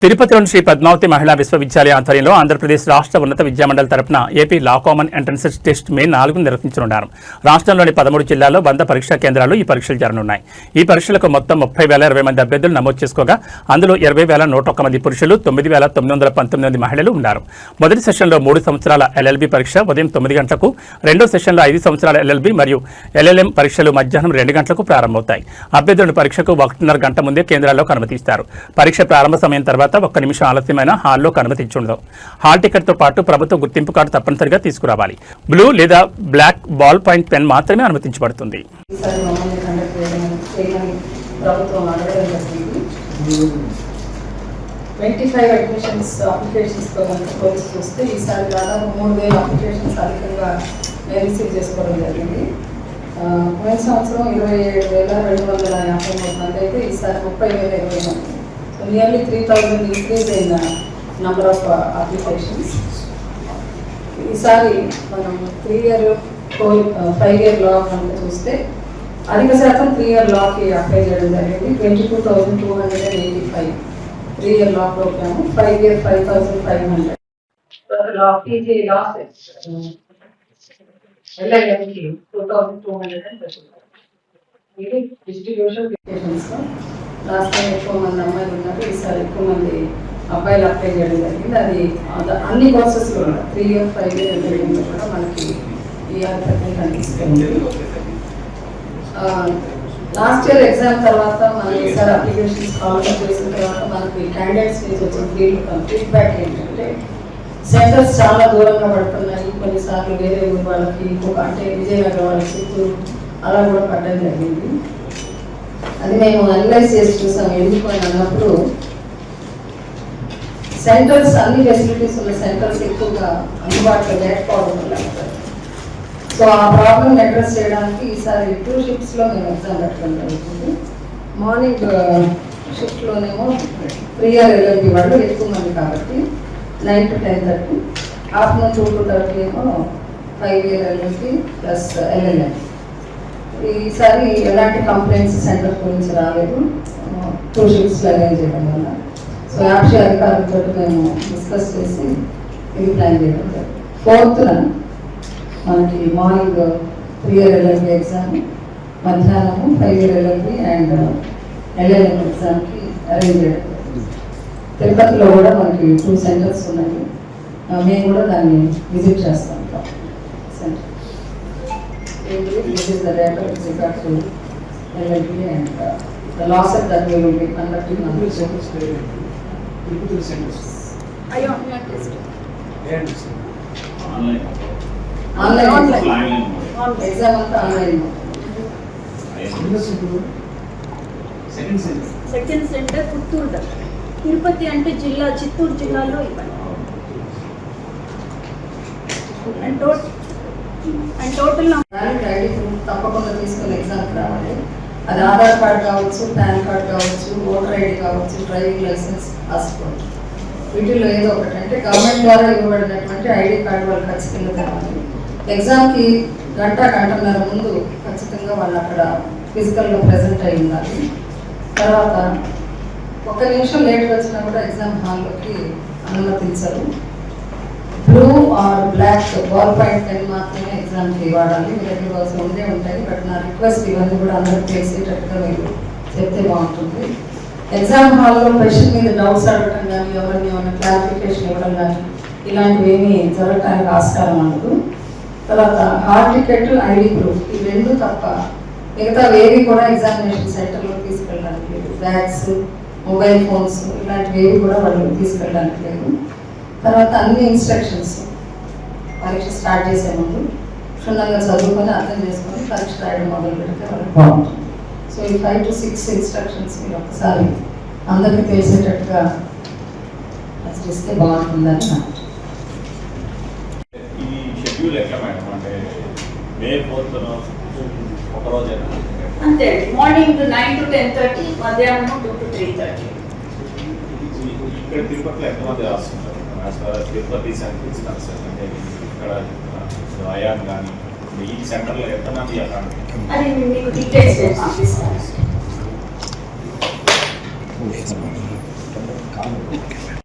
తిరుపతిలోని శ్రీ పద్మావతి మహిళా విశ్వవిద్యాలయ ఆధ్వర్యంలో ఆంధ్రప్రదేశ్ రాష్ట్ర ఉన్నత విద్యామండలి తరపున AP law common entrance test May 4 నిర్వహించనున్నారు. రాష్ట్రంలోని 13 జిల్లాల్లో 100 పరీక్షా కేంద్రాల్లో ఈ పరీక్షలు జరగనున్నాయి. ఈ పరీక్షలకు మొత్తం 30,020 మంది అభ్యర్థులు నమోదు చేసుకోగా అందులో 20,101 మంది పురుషులు, 9,919 మంది మహిళలు ఉన్నారు. మొదటి సెషన్లో 3 సంవత్సరాల ఎల్ఎల్బి పరీక్ష ఉదయం 9 గంటలకు, రెండో సెషన్లో 5 సంవత్సరాల ఎల్ఎల్బి మరియు ఎల్ఎల్ఎం పరీక్షలు మధ్యాహ్నం 2 గంటలకు ప్రారంభమవుతాయి. అభ్యర్థులను పరీక్షకు 1.5 గంట ముందే కేంద్రాల్లోకి అనుమతిస్తారు. పరీక్ష ప్రారంభ సమయం తర్వాత 1 నిమిషం ఆలస్యమైన హాల్లోకి అనుమతించడం. హాల్ టికెట్తో పాటు ప్రభుత్వ గుర్తింపు కార్డు తప్పనిసరిగా తీసుకురావాలి. బ్లూ లేదా బ్లాక్ బాల్ పాయింట్ పెన్ మాత్రమే అనుమతించబడుతుంది. పోయిన సంవత్సరం 27,253 మంది అయితే ఈసారి 30,020 మంది. నియర్లీ 3,000 ఇంక్రీజ్ అయిన నెంబర్ ఆఫ్ అప్లికేషన్స్. ఈసారి మనం 5 ఇయర్ లా కనుక చూస్తే అధిక శాతం 3 ఇయర్ లాకి అప్లై చేయడం జరిగింది. 22,285 3 ఇయర్ లా ప్రోగ్రామ్, 5 ఇయర్ 5,500 పీజీ లా ఎల్ఐఎంకి 2,200. ఇది డిస్ట్రిబ్యూషన్ అప్లికేషన్స్. లాస్ట్ టైం ఎక్కువ మంది అమ్మాయిలు ఉన్నారు, ఈసారి ఎక్కువ మంది అబ్బాయిలు అప్లై చేయడం జరిగింది. అది అన్ని కోర్సెస్లో 3 ఇయర్ 5 ఇయర్ ఎల్ఐఎంలో కూడా మనకి ఈ ఆర్థిక కనిపిస్తుంది. లాస్ట్ ఇయర్ ఎగ్జామ్ తర్వాత మనం ఈసారి అప్లికేషన్స్ కాల్ చేసిన తర్వాత మనకి క్యాండిడేట్స్ నుంచి వచ్చిన ఫీడ్బ్యాక్ ఏంటంటే సెంటర్స్ చాలా దూరంగా పడుతున్నాయి. కొన్నిసార్లు వేరే ఊరు వాళ్ళకి, ఇంకొక అంటే విజయనగరం వాళ్ళకి, చిత్తూరు అలా కూడా పడడం జరిగింది. అది మేము అనలైజ్ చేసి చూసాం. ఎందుకని అన్నప్పుడు సెంటర్స్, అన్ని ఫెసిలిటీస్ ఉన్న సెంటర్స్ ఎక్కువగా అందుబాటులో లేకపోవడం వల్ల, సో ఆ ప్రాబ్లమ్ అడ్రస్ చేయడానికి ఈసారి 2 షిఫ్ట్స్లో మేము ఎగ్జామ్ పెట్టడం జరుగుతుంది. మార్నింగ్ షిఫ్ట్లోనేమో 3 ఇయర్ ఎల్ఎల్బి వాళ్ళు ఎక్కువ మంది కాబట్టి 9 to 10:30, ఆఫ్టర్నూన్ 2 to 30 ఏమో 5 ఇయర్ ఎల్ఎల్బి ప్లస్ ఎల్ఎల్ఎం. ఈసారి ఎలాంటి కంప్లైంట్స్ సెంటర్ గురించి రాలేదు, 2 షిఫ్ట్స్ అరేంజ్ చేయడం వల్ల. సో యాప్షి అధికారులతో మేము డిస్కస్ చేసి ఇది ప్లాన్ చేయడం జరిగింది. 4th మనకి మార్నింగ్ 3 ఇయర్ ఎల్ఎల్బి ఎగ్జామ్, మధ్యాహ్నము 5 ఇయర్ ఎల్ఎల్బి అండ్ ఎల్ఎల్ఎం ఎగ్జామ్కి అరేంజ్ చేయడం. తిరుపతిలో కూడా మనకి 2 సెంటర్స్ ఉన్నాయి. మేము కూడా దాన్ని విజిట్ చేస్తాం. This is the data with regard to LLB and the losses that we will be conducting on the centers. Online exam online. Second center Puttur. Tirupati అంటే జిల్లా, చిత్తూరు జిల్లాలో ఇవ్వండి. అండ్ టోటల్ ఐడి ప్రూఫ్ తప్పకుండా తీసుకుని ఎగ్జామ్కి రావాలి. అది ఆధార్ కార్డ్ కావచ్చు, పాన్ కార్డ్ కావచ్చు, ఓటర్ ఐడి కావచ్చు, డ్రైవింగ్ లైసెన్స్, పాస్పోర్ట్, వీటిల్లో ఏదో ఒకటి. అంటే గవర్నమెంట్ ద్వారా ఇవ్వబడినటువంటి ఐడి కార్డు వాళ్ళు ఖచ్చితంగా కావాలి. ఎగ్జామ్కి గంటన్నర ముందు ఖచ్చితంగా వాళ్ళు అక్కడ ఫిజికల్గా ప్రెజెంట్ అయి ఉండాలి. తర్వాత 1 నిమిషం లేట్గా వచ్చినా కూడా ఎగ్జామ్ హాల్లోకి అనుమతించరు. Blue or black ball point pen మాత్రమే ఎగ్జామ్కి వాడాలి. మీ దగ్గర కోసం ఉండే ఉంటాయి, బట్ నా రిక్వెస్ట్ ఇవన్నీ కూడా అందరికి తెలిసేటట్టుగా మీరు చెప్తే బాగుంటుంది. ఎగ్జామ్ హాల్లో క్వశ్చన్ మీద డౌట్స్ అడగటం కానీ, ఎవరిని ఏమైనా క్లారిఫికేషన్ ఇవ్వడం కానీ ఇలాంటివి ఏమీ జరగటానికి ఆస్కారం ఉండదు. తర్వాత హాల్ టికెట్, ఐడి ప్రూఫ్, ఈ 2 తప్ప మిగతా ఏవి కూడా ఎగ్జామినేషన్ సెంటర్లో తీసుకెళ్ళడానికి లేదు. బ్యాగ్స్, మొబైల్ ఫోన్స్ ఇలాంటివి ఏవి కూడా వాళ్ళు తీసుకెళ్ళడానికి లేదు. తర్వాత అన్ని ఇన్స్ట్రక్షన్స్ పరీక్ష స్టార్ట్ చేసే ముందు క్షుణ్ణంగా చదువుకొని అర్థం చేసుకొని పరీక్ష రాయడం మొదలు పెడితే వాళ్ళకి బాగుంటుంది. సో ఈ 5 to 6 ఇన్స్ట్రక్షన్స్ మీరు ఒకసారి అందరికీ తెలిసేటట్టుగా ఆచరిస్తే బాగుంటుందని నా అంతే. మార్నింగ్ 9 to 10:30, మధ్యాహ్నం 2 to 3:30. ఇక్కడ తిరుపతిలో ఎంతమంది రాస్తున్నారు? తిరుపతి సెంటర్ అంటే ఇక్కడ అయాన్ కానీ ఈ సెంటర్లో ఎంతమంది అది మీకు డీటెయిల్స్ పంపిస్తాను. కాదు.